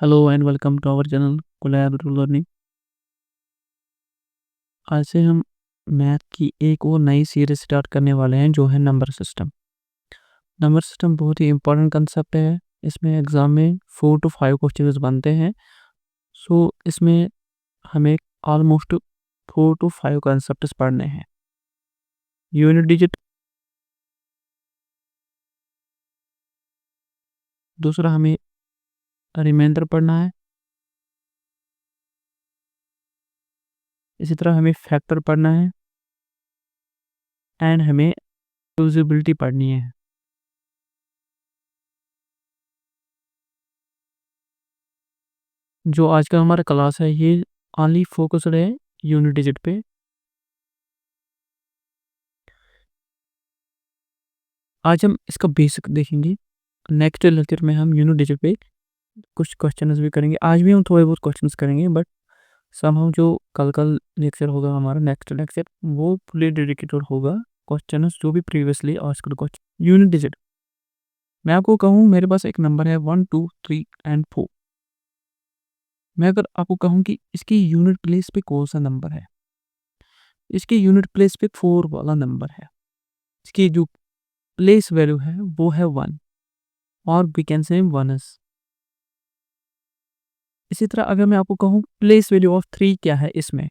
Hello and welcome to our channel collaborative learning. आज से हम मैथ की एक और नई सीरीज स्टार्ट करने वाले हैं जो है नंबर सिस्टम। नंबर सिस्टम बहुत ही इंपॉर्टेंट कंसेप्ट है। इसमें एग्ज़ाम में 4 to 5 क्वेश्चंस बनते हैं। सो इसमें हमें ऑलमोस्ट 4 to 5 कंसेप्ट्स पढ़ने हैं। यूनिट डिजिट, दूसरा हमें रिमाइंडर पढ़ना है, इसी तरह हमें फैक्टर पढ़ना है एंड हमें डिविजिबिलिटी पढ़नी है। जो आज का हमारा क्लास है ये ओनली फोकस्ड है यूनिट डिजिट पे। आज हम इसका बेसिक देखेंगे। नेक्स्ट लेक्चर में हम यूनिट डिजिट पे कुछ क्वेश्चंस भी करेंगे। आज भी हम थोड़े बहुत क्वेश्चंस करेंगे, बट समहाउ जो कल लेक्चर होगा हमारा नेक्स्ट लेक्चर वो फुली डेडिकेटेड होगा क्वेश्चंस जो भी previously asked question. Unit digit, मैं आपको कहूँ मेरे पास एक नंबर है 1 2 3 एंड 4। मैं अगर आपको कहूँ कि इसकी यूनिट प्लेस पे कौन सा नंबर है, इसकी यूनिट प्लेस पे 4 वाला नंबर है। इसकी जो प्लेस वैल्यू है वो है 1 और वी कैन से 1 is। इसी तरह अगर मैं आपको कहूँ प्लेस वैल्यू ऑफ 3 क्या है इसमें,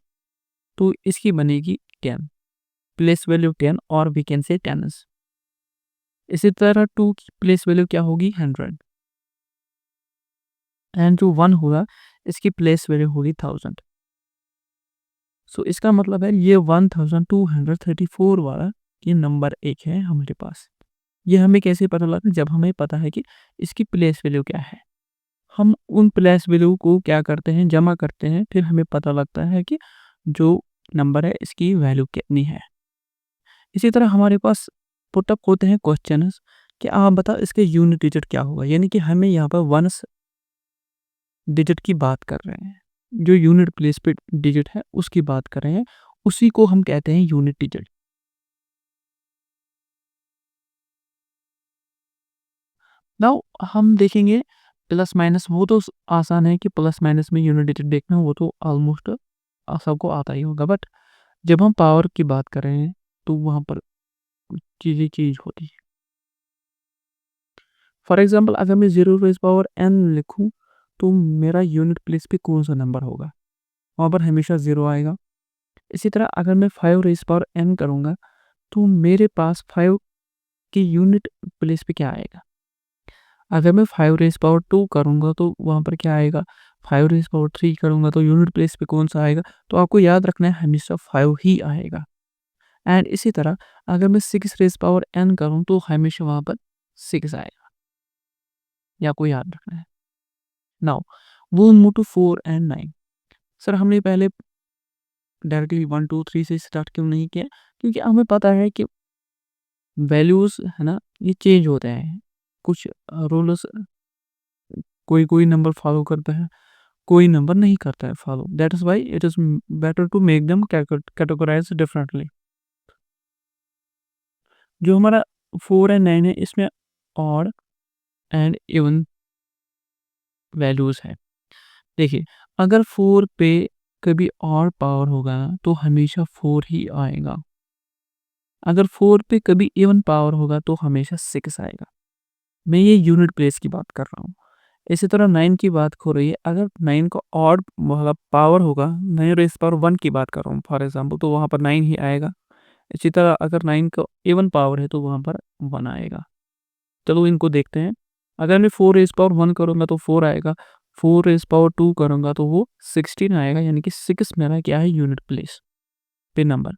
तो इसकी बनेगी 10। प्लेस वैल्यू 10 और वी कैन से 10 is। इसी तरह 2 की प्लेस वैल्यू क्या होगी 100 एंड जो 1 होगा इसकी प्लेस वैल्यू होगी 1000। सो इसका मतलब है ये 1234 वाला ये नंबर एक है हमारे पास। ये हमें कैसे पता लगा, जब हमें पता है कि इसकी प्लेस वैल्यू क्या है। हम उन प्लेस वैल्यू को क्या करते हैं, जमा करते हैं, फिर हमें पता लगता है कि जो नंबर है इसकी वैल्यू कितनी है। इसी तरह हमारे पास पुटअप होते हैं क्वेश्चंस कि आप बताओ इसके यूनिट डिजिट क्या होगा, यानी कि हमें यहाँ पर वंस डिजिट की बात कर रहे हैं। जो यूनिट प्लेस पे डिजिट है उसकी बात कर रहे हैं, उसी को हम कहते हैं यूनिट डिजिट। नाउ हम देखेंगे प्लस माइनस, वो तो आसान है कि प्लस माइनस में यूनिट डिजिट देखना, वो तो ऑलमोस्ट सबको आता ही होगा। बट जब हम पावर की बात कर रहे हैं तो वहाँ पर चीज़ होती है। फॉर एग्जांपल अगर मैं 0 रेज़ पावर n लिखूँ तो मेरा यूनिट प्लेस पे कौन सा नंबर होगा, वहाँ पर हमेशा 0 आएगा। इसी तरह अगर मैं 5 रेज़ पावर n करूँगा तो मेरे पास 5 की यूनिट प्लेस पे क्या आएगा। अगर मैं 5 रेज़ पावर 2 करूँगा तो वहाँ पर क्या आएगा, 5 रेज़ पावर 3 करूँगा तो यूनिट प्लेस पे कौन सा आएगा। तो आपको याद रखना है हमेशा 5 ही आएगा। एंड इसी तरह अगर मैं 6 रेज़ पावर n करूँ तो हमेशा वहाँ पर 6 आएगा, ये आपको याद रखना है। नाउ वो मूव टू 4 एंड 9। सर हमने पहले डायरेक्टली 1 2 3 से स्टार्ट क्यों नहीं किया, क्योंकि हमें पता है कि वैल्यूज़ है ना ये चेंज होते हैं। कुछ रूल्स कोई नंबर फॉलो करता है, कोई नंबर नहीं करता है follow. That is why it is better to make them categorize differently. जो हमारा 4 एंड 9 है इसमें ऑड एंड इवन वैल्यूज़ है। देखिए अगर 4 पे कभी ऑड पावर होगा तो हमेशा 4 ही आएगा। अगर 4 पे कभी इवन पावर होगा तो हमेशा 6 आएगा। मैं ये यूनिट प्लेस की बात कर रहा हूँ। इसी तरह 9 की बात हो रही है, अगर 9 का ऑड मतलब पावर होगा, 9 रेज़ पावर 1 की बात कर रहा हूँ फॉर एग्जांपल, तो वहाँ पर 9 ही आएगा। इसी तरह अगर 9 का इवन पावर है तो वहाँ पर 1 आएगा। चलो इनको देखते हैं। अगर मैं 4 रेज़ पावर 1 करूँगा तो 4 आएगा, 4 रेज़ पावर 2 करूँगा तो वो 16 आएगा, यानी कि 6 मेरा क्या है यूनिट प्लेस पे नंबर।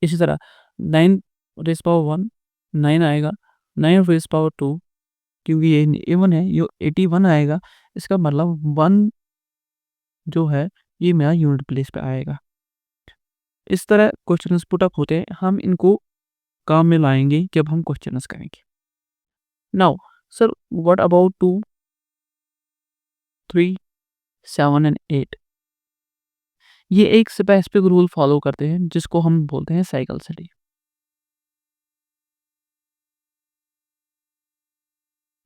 इसी तरह 9 रेज़ पावर 1 9 आएगा, 9 रेज़ पावर 2 क्योंकि ये इवन है ये 81 आएगा। इसका मतलब 1 जो है ये मेरा यूनिट प्लेस पे आएगा। इस तरह क्वेश्चंस पुट अप होते हैं, हम इनको काम में लाएंगे जब हम क्वेश्चंस करेंगे। Now sir what about 2 3 7 and 8। ये एक स्पेसिफिक रूल फॉलो करते हैं जिसको हम बोलते हैं cycle city.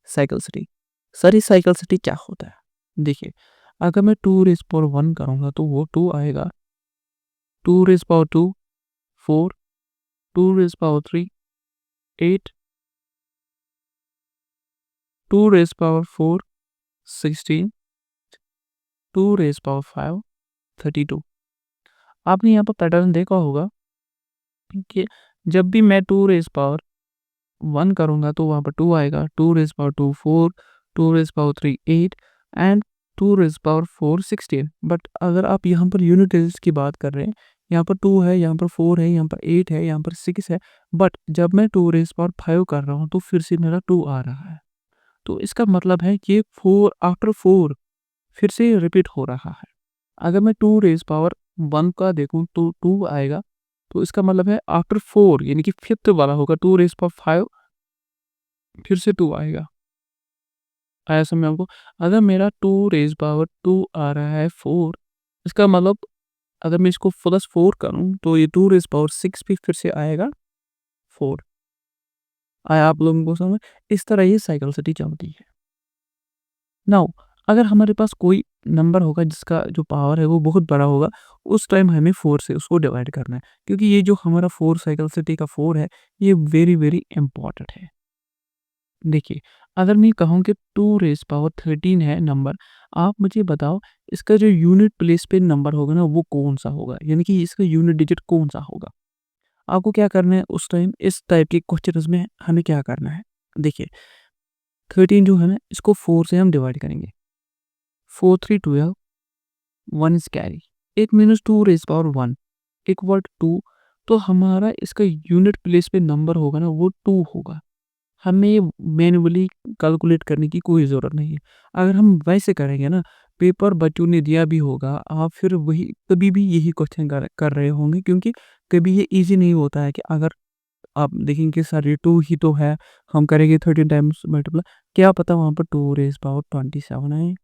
Cycle city, sir ये साइकिल सिटी क्या होता है। देखिए, अगर मैं 2 रेज़ पावर 1 करूँगा तो वो 2 आएगा, 2 raise power 2 4, 2 raise power 3 8, 2 raise power 4 16, 2 raise power 5 32। आपने यहाँ पर पैटर्न देखा होगा कि जब भी मैं 2 रेज़ पावर 1 करूँगा तो वहाँ पर 2 आएगा, 2 raise power 2 4, 2 raise power 3 8 and 2 raise power 4 16। But अगर आप यहाँ पर यूनिट डिजिट्स की बात कर रहे हैं, यहाँ पर 2 है, यहाँ पर 4 है, यहाँ पर 8 है, यहाँ पर 6 है, बट जब मैं 2 रेज़ पावर 5 कर रहा हूँ तो फिर से मेरा 2 आ रहा है। तो इसका मतलब है कि 4 आफ्टर 4 फिर से रिपीट हो रहा है। अगर मैं 2 रेज़ पावर 1 का देखूँ तो 2 आएगा, तो इसका मतलब है आफ्टर 4 यानी कि 5th वाला होगा 2 रेज़ पावर 5 फिर से 2 आएगा। आया समझ में आपको? अगर मेरा 2 रेज़ पावर 2 आ रहा है 4, इसका मतलब अगर मैं इसको प्लस 4 करूँ तो ये 2 रेज़ पावर 6 भी फिर से आएगा 4। आया आप लोगों को समझ? इस तरह ये साइक्लिसिटी चलती है। नाउ अगर हमारे पास कोई नंबर होगा जिसका जो पावर है वो बहुत बड़ा होगा, उस टाइम हमें 4 से उसको डिवाइड करना है। क्योंकि ये जो हमारा 4 साइक्लिसिटी का 4 है, ये वेरी, वेरी इम्पोर्टेंट है। देखिए, अगर मैं कहूँ कि 2 रेज़ पावर 13 है नंबर, आप मुझे बताओ इसका जो यूनिट प्लेस पे नंबर होगा ना वो कौन-सा होगा? यानी कि इसका यूनिट डिजिट कौन-सा होगा? आपको क्या करना है उस टाइम इस टाइप के क्वेश्चन्स में हमें क्या करना है? देखिए, 13 जो है ना इसको 4 से हम डिवाइड करेंगे। 4 3 12, 1 is carry. It means 2 raise power 1 equal to 2, तो हमारा इसका यूनिट प्लेस पे नंबर होगा ना वो 2 होगा। हमें मैन्युअली कैलकुलेट करने की कोई ज़रूरत नहीं है। अगर हम वैसे करेंगे ना, पेपर बच्चों ने दिया भी होगा, आप फिर वही कभी भी यही क्वेश्चन कर कर रहे होंगे क्योंकि कभी ये ईज़ी नहीं होता है कि अगर आप देखेंगे सर ये 2 ही तो है, हम करेंगे 13 टाइम्स मल्टीप्लाई, क्या पता वहाँ पर 2 रेज़ पावर 27 आए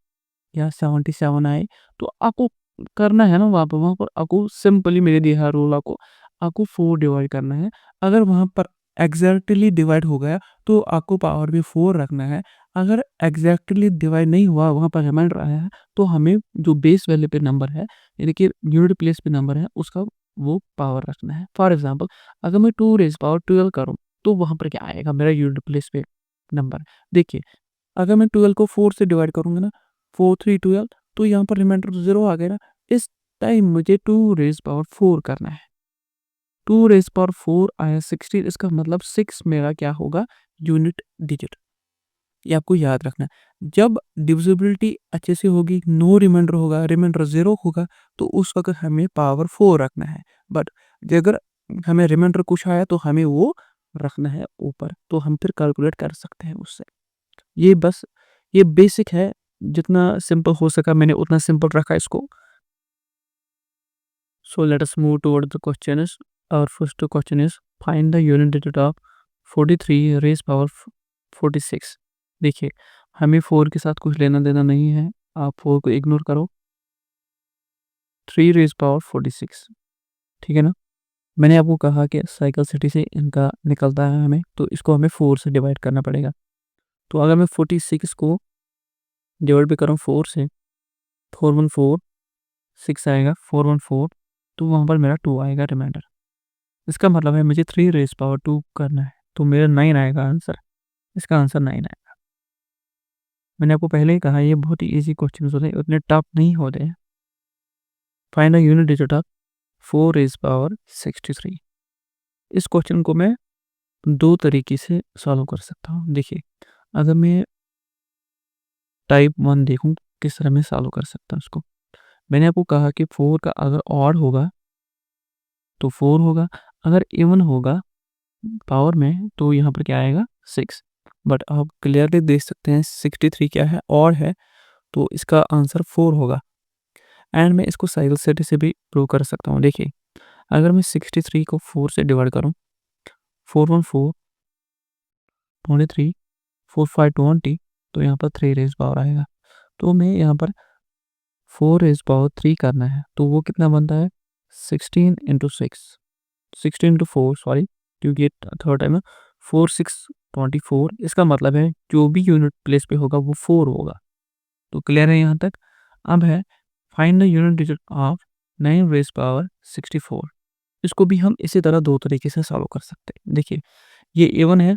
या 77 आए। तो आपको करना है ना वहाँ पर आपको सिंपली मैंने दिया है रूल आपको 4 डिवाइड करना है। अगर वहाँ पर एग्ज़ैक्टली डिवाइड हो गया तो आपको पावर में 4 रखना है। अगर एग्ज़ैक्टली डिवाइड नहीं हुआ, वहाँ पर रिमाइंडर आया है, तो हमें जो बेस वैल्यू पे नंबर है, यानी कि यूनिट प्लेस पे नंबर है, उसका वो पावर रखना है। फॉर एग्ज़ाम्पल अगर मैं 2 रेज़ पावर 12 करूँ, तो वहाँ पर क्या आएगा मेरा यूनिट प्लेस पे नंबर। देखिए, अगर मैं 12 को 4 से डिवाइड करूँगा ना, 4 3 12, तो यहाँ पर रिमाइंडर 0 आ गया ना, इस टाइम मुझे 2 रेज़ पावर 4 करना है। 2 रेज़ पावर 4 आया 16, इसका मतलब 6 मेरा क्या होगा यूनिट डिजिट। ये आपको याद रखना है। जब डिविजिबिलिटी अच्छे से होगी, नो रिमाइंडर होगा, रिमाइंडर 0 होगा, तो उस वक़्त हमें पावर 4 रखना है। बट अगर हमें रिमाइंडर कुछ आया तो हमें वो रखना है ऊपर, तो हम फिर कैलकुलेट कर सकते हैं उससे। ये बस ये बेसिक है, जितना सिंपल हो सका मैंने उतना सिंपल रखा इसको। So let us move toward the questions. Our first question is find the unit digit of 43 raised power 46। देखिए, हमें 4 के साथ कुछ लेना देना नहीं है, आप 4 को इग्नोर करो। 3 रेज़ पावर 46, ठीक है ना? मैंने आपको कहा कि साइकिल सिटी से इनका निकलता है हमें, तो इसको हमें 4 से डिवाइड करना पड़ेगा। तो अगर मैं 46 को डिवाइड भी करूँ 4 से, 414 6 आएगा, 414, तो वहाँ पर मेरा 2 आएगा रिमाइंडर। इसका मतलब है मुझे 3 रेज़ पावर 2 करना है, तो मेरा 9 आएगा आंसर। इसका आंसर 9 आएगा। मैंने आपको पहले ही कहा ये बहुत ही ईज़ी क्वेश्चंस होते हैं, उतने टफ नहीं होते हैं। Find the unit digit of 4 rays power 63। इस क्वेश्चन को मैं 2 तरीके से सॉल्व कर सकता हूँ। देखिए, अगर मैं टाइप 1 देखूँ किस तरह मैं सॉल्व कर सकता हूँ इसको। मैंने आपको कहा कि 4 का अगर ऑड होगा तो 4 होगा, अगर इवन होगा पावर में तो यहाँ पर क्या आएगा 6। बट आप क्लियरली देख सकते हैं 63 क्या है ऑड है, तो इसका आंसर 4 होगा। एंड मैं इसको साइकिल सिटी से भी प्रूव कर सकता हूँ। देखिए, अगर मैं 63 को 4 से डिवाइड करूँ, 4 1 4 23 4 5 20, तो यहाँ पर 3 रेज़ पावर आएगा। तो मैं यहाँ पर 4 रेज़ पावर 3 करना है, तो वो कितना बनता है 16 इंटू 6, 16 इंटू 4 सॉरी, क्योंकि ये थर्ड टाइम है। 4 6 24, इसका मतलब है जो भी यूनिट प्लेस पे होगा वो 4 होगा। तो क्लियर है यहाँ तक। अब है find the unit digit of 9 rays power 64। इसको भी हम इसी तरह 2 तरीके से सॉल्व कर सकते हैं। देखिए, ये A1 है,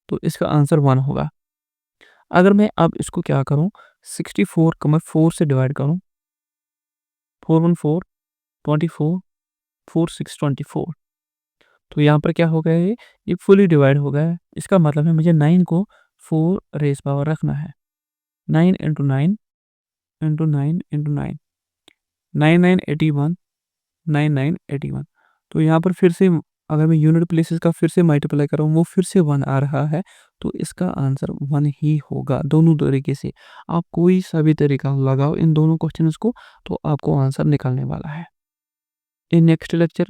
तो इसका आंसर 1 होगा। अगर मैं अब इसको क्या करूँ, 64 को मैं 4 से डिवाइड करूँ, 4 1 4, 24, 4 6 24, तो यहाँ पर क्या हो गया ये फुली डिवाइड हो गया है। इसका मतलब है मुझे 9 को 4 रेज़ पावर रखना है। 9 इंटू 9 इंटू 9 इंटू 9, 9 9 81, 9 9 81। तो यहाँ पर फिर से अगर मैं यूनिट प्लेसेस का फिर से मल्टीप्लाई कर रहा हूँ, वो फिर से 1 आ रहा है, तो इसका आंसर 1 ही होगा दोनों तरीके से। आप कोई सा भी तरीका लगाओ इन दोनों क्वेश्चंस को, तो आपको आंसर निकलने वाला है। In next lecture,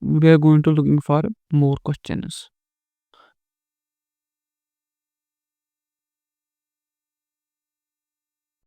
we are going to looking for more questions.